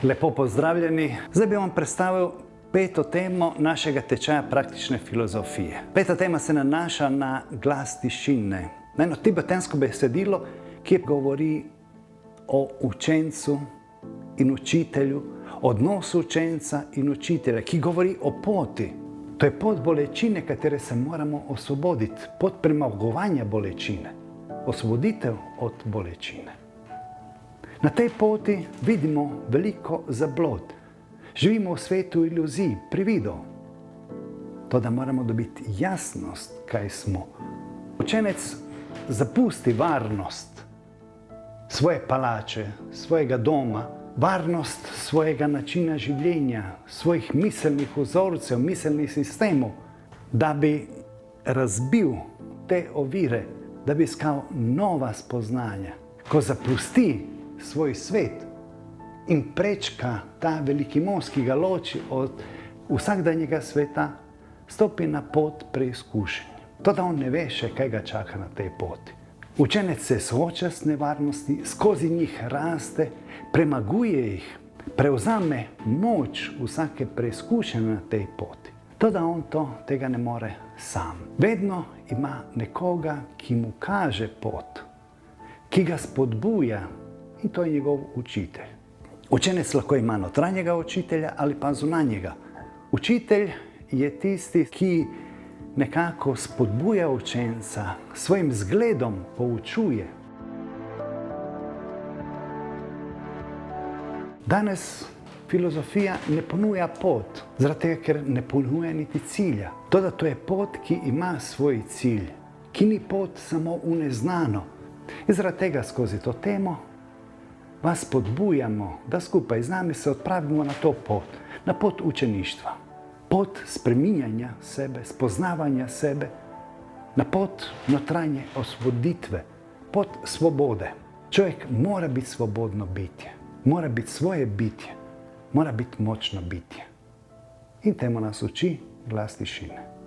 Lepo pozdravljeni. Zdaj bi vam predstavil peto temo našega tečaja praktične filozofije. Peta tema se nanaša na glas tišine. Na eno tibetansko besedilo, ki govori o učencu in učitelju, odnosu učenca in učitelja, ki govori o poti. To je pot bolečine, katere se moramo osvoboditi, pot premagovanja bolečine, osvoboditev od bolečine. Na tej poti vidimo veliko zablod. Živimo v svetu iluzij, prividov. To, da moramo dobiti jasnost, kaj smo. Učenec zapusti varnost svoje palače, svojega doma, varnost svojega načina življenja, svojih miselnih vzorcev, miselnih sistemov, da bi razbil te ovire, da bi iskal nova spoznanja. Ko zapusti svoj svet in prečka ta veliki most, ki ga loči od vsakdanjega sveta, stopi na pot preizkušenj. To, da on ne ve še, kaj ga čaka na tej poti. Učenec se sooča s nevarnosti, skozi njih raste, premaguje jih, prevzame moč vsake preizkušenje na tej poti. To, da on tega ne more sam. Vedno ima nekoga, ki mu kaže pot, ki ga spodbuja, in to je njegov učitelj. Učenec lahko ima notranjega učitelja ali pa zunanjega. Učitelj je tisti, ki nekako spodbuja učenca, svojim zgledom poučuje. Danes filozofija ne ponuja pot, zaradi tega, ker ne ponuja niti cilja. Toda to je pot, ki ima svoj cilj, ki ni pot samo v neznano. In zaradi tega skozi to temo vas spodbujamo, da skupaj z nami se odpravimo na to pot, na pot učeništva. Pot spreminjanja sebe, spoznavanja sebe, na pot notranje osvoboditve, pot svobode. Človek mora biti svobodno bitje, mora biti svoje bitje, mora biti močno bitje. In temu nas uči glas tišine.